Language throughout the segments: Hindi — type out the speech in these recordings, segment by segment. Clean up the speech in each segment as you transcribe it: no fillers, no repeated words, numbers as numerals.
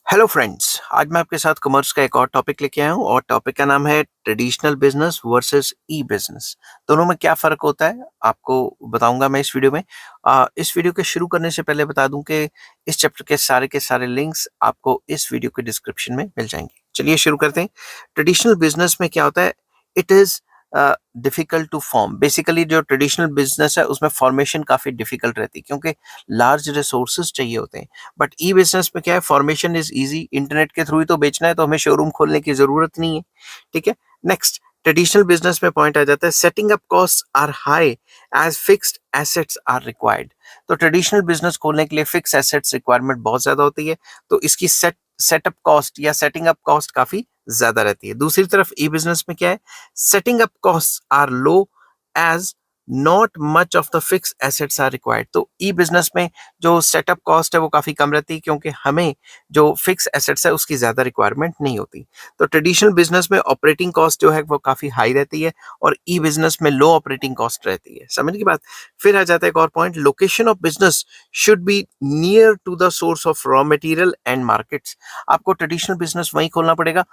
हेलो फ्रेंड्स, आज मैं आपके साथ कॉमर्स का एक और टॉपिक लेके आया हूँ और टॉपिक का नाम है ट्रेडिशनल बिजनेस वर्सेस ई बिजनेस। दोनों में क्या फ़र्क होता है आपको बताऊंगा मैं इस वीडियो में। इस वीडियो के शुरू करने से पहले बता दूं कि इस चैप्टर के सारे लिंक्स आपको इस वीडियो के डिस्क्रिप्शन में मिल जाएंगे। चलिए शुरू करते हैं। ट्रेडिशनल बिजनेस में क्या होता है? It is difficult to form. Basically जो ट्रेडिशनल बिजनेस है उसमें फॉर्मेशन काफ़ी डिफिकल्ट रहती है क्योंकि लार्ज रिसोर्सेज चाहिए होते हैं। बट ई बिजनेस में क्या है, फॉर्मेशन इज इजी, इंटरनेट के थ्रू ही तो बेचना है तो हमें शोरूम खोलने की जरूरत नहीं है। ठीक है। नेक्स्ट, ट्रेडिशनल बिजनेस में पॉइंट आ जाता है setting up cost are high as fixed assets are required. तो ट्रेडिशनल बिजनेस खोलने के लिए फिक्स एसेट्स रिक्वायरमेंट बहुत ज्यादा होती है, तो इसकी सेटअप कॉस्ट या सेटिंग अप कॉस्ट काफी ज्यादा रहती है। दूसरी तरफ ई बिजनेस में क्या है, setting up cost are low as not much of the fixed assets are required. तो ई बिजनेस में जो सेटअप कॉस्ट है वो काफी कम रहती है क्योंकि हमें जो फिक्स एसेट्स है उसकी ज्यादा रिक्वायरमेंट नहीं होती। तो ट्रेडिशनल बिजनेस में ऑपरेटिंग कॉस्ट जो है वो काफी हाई रहती है और ई बिजनेस में लो ऑपरेटिंग कॉस्ट रहती है। समझ की बात। फिर आ जाता है एक और point, location of business should be near to the source of raw material and markets. आपको ट्रेडिशनल बिजनेस वहीं खोलना पड़ेगा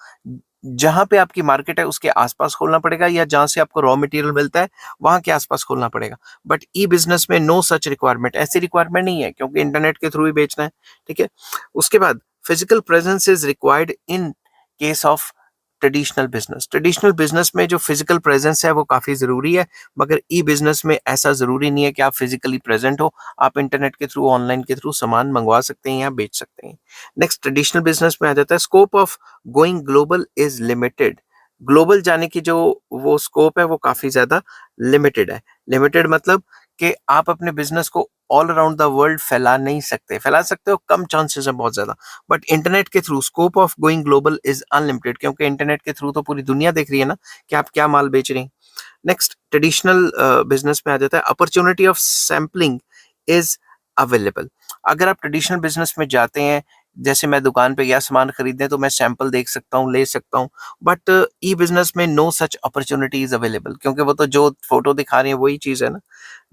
जहां पे आपकी मार्केट है, उसके आसपास खोलना पड़ेगा, या जहां से आपको रॉ मटेरियल मिलता है वहां के आसपास खोलना पड़ेगा। बट ई बिजनेस में नो सच रिक्वायरमेंट, ऐसी रिक्वायरमेंट नहीं है क्योंकि इंटरनेट के थ्रू ही बेचना है। ठीक है। उसके बाद physical presence is required in case of traditional business. Traditional business में जो फिजिकल प्रेजेंस है वो काफी जरूरी है, मगर ई बिजनेस में ऐसा जरूरी नहीं है कि आप फिजिकली प्रेजेंट हो। आप इंटरनेट के थ्रू, ऑनलाइन के थ्रू सामान मंगवा सकते हैं या बेच सकते हैं। नेक्स्ट, ट्रेडिशनल बिजनेस में आ जाता है scope of going global is limited. Global जाने की जो वो स्कोप है वो काफी ज्यादा लिमिटेड है। लिमिटेड मतलब कि आप अपने बिजनेस को ऑल अराउंड द वर्ल्ड फैला नहीं सकते। फैला सकते हो, कम चांसेस है बहुत ज्यादा। बट इंटरनेट के through scope of going global is unlimited क्योंकि इंटरनेट के थ्रू तो पूरी दुनिया देख रही है ना कि आप क्या माल बेच रहे हैं। नेक्स्ट, ट्रेडिशनल बिजनेस में आ जाता है opportunity of sampling is available. अगर आप ट्रेडिशनल बिजनेस में जाते हैं, जैसे मैं दुकान पे गया सामान खरीदने, तो मैं सैंपल देख सकता हूँ, ले सकता हूँ। बट ई बिजनेस में नो सच अपॉर्चुनिटीज अवेलेबल क्योंकि वो तो जो फोटो दिखा रहे हैं वही चीज है ना।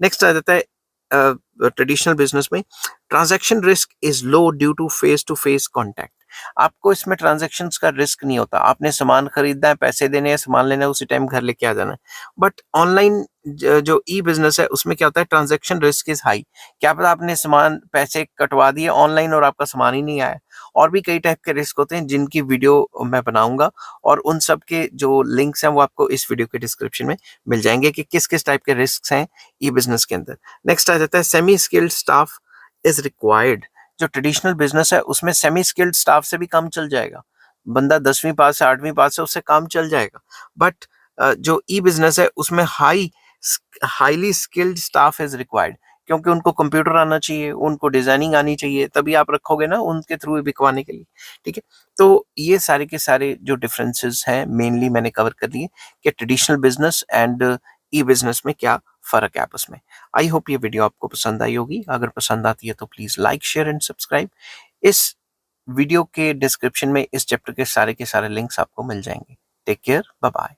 नेक्स्ट आ जाता है ट्रेडिशनल बिजनेस में transaction risk is low due to face contact. आपको इसमें ट्रांजैक्शंस का रिस्क नहीं होता। आपने सामान खरीदना है, पैसे देने हैं, सामान लेना है, उसी टाइम घर लेके आ जाना है। बट ऑनलाइन जो ई बिजनेस है उसमें क्या होता है, ट्रांजैक्शन रिस्क इज हाई। क्या पता आपने सामान पैसे कटवा दिए ऑनलाइन और आपका सामान ही नहीं आया। और भी कई टाइप के रिस्क होते हैं जिनकी वीडियो मैं बनाऊंगा और उन सब के जो लिंक्स हैं वो आपको इस वीडियो के डिस्क्रिप्शन में मिल जाएंगे कि किस किस टाइप के रिस्क हैं ई बिजनेस के अंदर। नेक्स्ट आ जाता है semi skilled staff is required. जो ट्रेडिशनल बिजनेस है उसमें सेमी स्किल्ड स्टाफ से भी काम चल जाएगा। बंदा 10वीं पास है, 8वीं पास है, उससे काम चल जाएगा। बट जो ई बिजनेस है उसमें highly skilled staff is required क्योंकि उनको कंप्यूटर आना चाहिए, उनको डिजाइनिंग आनी चाहिए, तभी आप रखोगे ना उनके थ्रू बिकवाने के लिए। ठीक है। तो ये सारे के सारे जो डिफरेंसेस हैं मेनली मैंने कवर कर लिए कि traditional business and E business में क्या फर्क है आपस में। आई होप ये वीडियो आपको पसंद आई होगी। अगर पसंद आती है तो please like, share and subscribe. इस वीडियो के डिस्क्रिप्शन में इस चैप्टर के सारे लिंक्स आपको मिल जाएंगे। Take care, bye bye.